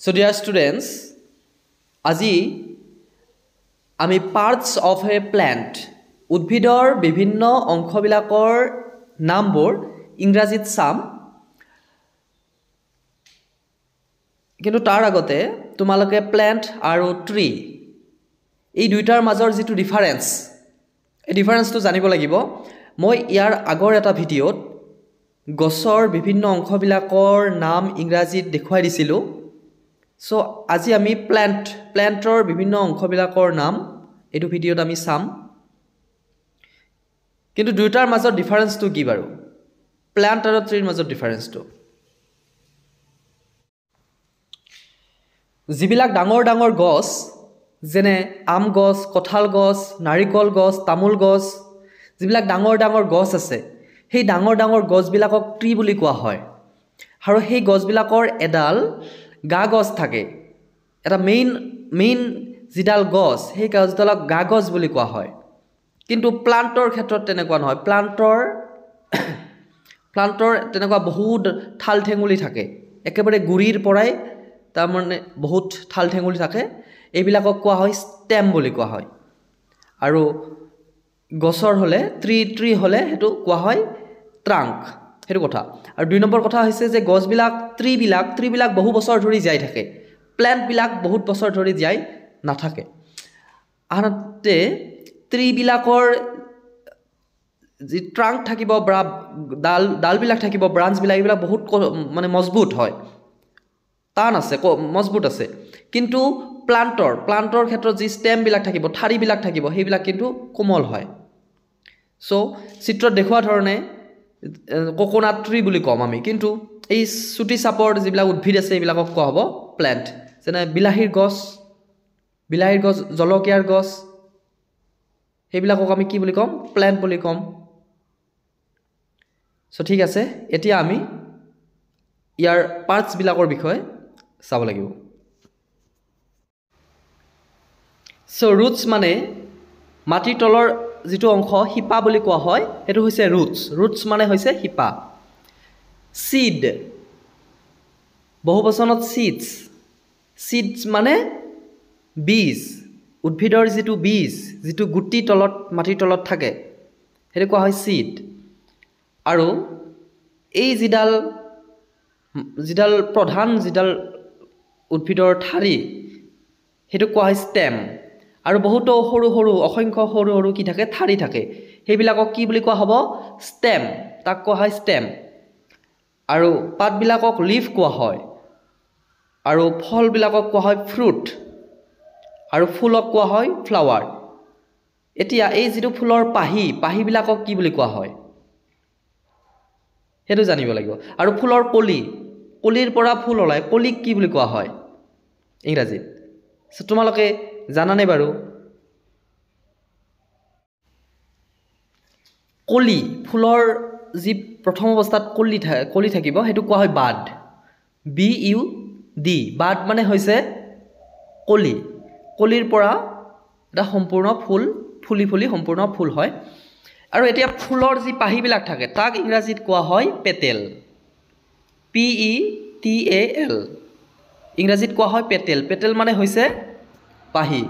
So dear students, আজি আমি parts of a plant উদ্ভিদৰ বিভিন্ন অংশবিলাকৰ নামবোৰ ইংৰাজীত চাম কিন্তু তাৰ আগতে তোমালোকে plant আৰু tree এই দুইটাৰ মাজৰ যেটো ডিফাৰেন্স এই ডিফাৰেন্সটো জানিব লাগিব মই ইয়াৰ আগৰ এটা ভিডিঅত গছৰ বিভিন্ন অংশবিলাকৰ নাম ইংৰাজীত দেখুৱাই দিছিলো So, আজি আমি প্ল্যান্টৰ বিভিন্ন অংশবিলাকৰ নাম এটো ভিডিঅত আমি চাম কিন্তু দুইটাৰ মাজৰ ডিফাৰেন্সটো কি বাৰু প্ল্যান্ট আৰু ট্ৰীৰ মাজৰ ডিফাৰেন্সটো যিবিলাক ডাঙৰ ডাঙৰ গছ যেনে আম গছ কঁঠাল গছ নাৰিকল গছ তামোল গছ যিবিলাক ডাঙৰ ডাঙৰ গছ আছে সেই ডাঙৰ ডাঙৰ গছবিলাকক ট্ৰী বুলি কোৱা হয় আৰু সেই গছবিলাকৰ এডাল গা গছ থাকে এটা মেইন জিডাল গছ সেই গছডালক গা গছ বুলি কোৱা হয় কিন্তু প্লান্টৰ ক্ষেত্ৰত তেনেকুৱা নহয় প্লান্টৰ তেনেকুৱা বহুত ঠাল ঠেঙুলি থাকে একেবাৰে গুৰিৰ পৰাই তাৰ মানে বহুত ঠাল ঠেঙুলি থাকে এইবিলাকক কোৱা হয় ষ্টেম বুলি কোৱা হয় আৰু গছৰ হলে ট্ৰী হলে হেতু কোৱা হয় ট্ৰাংক হেতু কথা আৰু দুই নম্বৰ কথা হৈছে যে গছবিলাক ট্ৰীবিলাক বহু বছৰ ধৰি জীয়াই থাকে প্ল্যান্টবিলাক বহুত বছৰ ধৰি জীয়াই নাথাকে আনহাতে ট্ৰীবিলাকৰ যি ট্ৰাংক থাকিব বা ডালবিলাক থাকিব ব্ৰাঞ্চবিলাক এইবিলাক বহুত মানে মজবুত হয় টান আছে মজবুত আছে কিন্তু প্লান্টৰ ক্ষেত্ৰত যি ষ্টেমবিলাক থাকিব ঠাৰিবিলাক থাকিব সেইবিলাক কিন্তু কোমল হয় সো চিত্ৰত দেখুৱা ধৰণে কোকোনাট ট্ৰী বুলি কম আমি কিন্তু এই সুটি সাপৰ যিবিলাক উদ্ভিদ আছে এইবিলাকক কোৱা হ'ব প্ল্যান্ট যেনে বিলাহীৰ গছ জলকীয়াৰ গছ সেইবিলাকক আমি কি বুলি কম প্ল্যান্ট বুলি কম সো ঠিক আছে এতিয়া আমি ইয়াৰ পাৰ্টস বিলাকৰ বিষয়ে চাব লাগিব সো ৰুটস মানে মাটিৰ তলৰ যেটো অংশ হিপা বুলি কোৱা হয় এটো হৈছে ৰুটস মানে হৈছে হিপা seed বহুবচনত seeds মানে বীজ উদ্ভিদৰ যেটো বীজ যেটো গুটি তলত মাটিৰ তলত থাকে হেতু কোৱা হয় seed আৰু এই জিডাল প্ৰধান উদ্ভিদৰ ঠাৰি হেতু কোৱা হয় stem আৰু বহুতো অসংখ্য সৰু কি থাকে ঠাৰি থাকে সেইবিলাকক কি বুলি কোৱা হ'ব stem তাক কোৱা হয় stem আৰু পাতবিলাকক leaf কোৱা হয় আৰু ফলবিলাকক কোৱা হয় fruit আৰু ফুলক কোৱা হয় flower এতিয়া এই যেটো ফুলৰ পাহিবিলাকক কি বুলি কোৱা হয় হেতু জানিব লাগিব আৰু ফুলৰ কলিৰ পৰা ফুল ওলাই কলিক কি বুলি কোৱা হয় ইংৰাজীত সো তোমালোকে জানানে বাৰু কলি ফুলৰ যি প্ৰথম অৱস্থাত কলি থাকিব হেতু কোৱা হয় বাড BUD বাড মানে হৈছে কলিৰ পৰা এটা সম্পূৰ্ণ ফুলি সম্পূৰ্ণ ফুল হয় আৰু এতিয়া ফুলৰ যি পাহিবিলাক থাকে তাক ইংৰাজীত কোৱা হয় পেটেল PETAL ইংৰাজীত কোৱা হয় পেটেল মানে হৈছে পাহি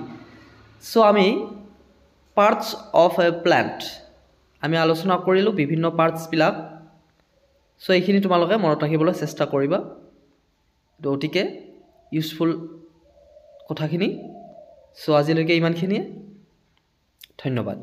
সো আমি পাৰ্টস অফ এ প্ল্যান্ট আমি আলোচনা কৰিলো বিভিন্ন পাৰ্টস বিলাক সো এইখিনি তোমালোকে মনত ৰাখিবলৈ চেষ্টা কৰিবা অতিকে ইউজফুল কথাখিনি সো আজিলৈকে ইমানখিনিয়ে ধন্যবাদ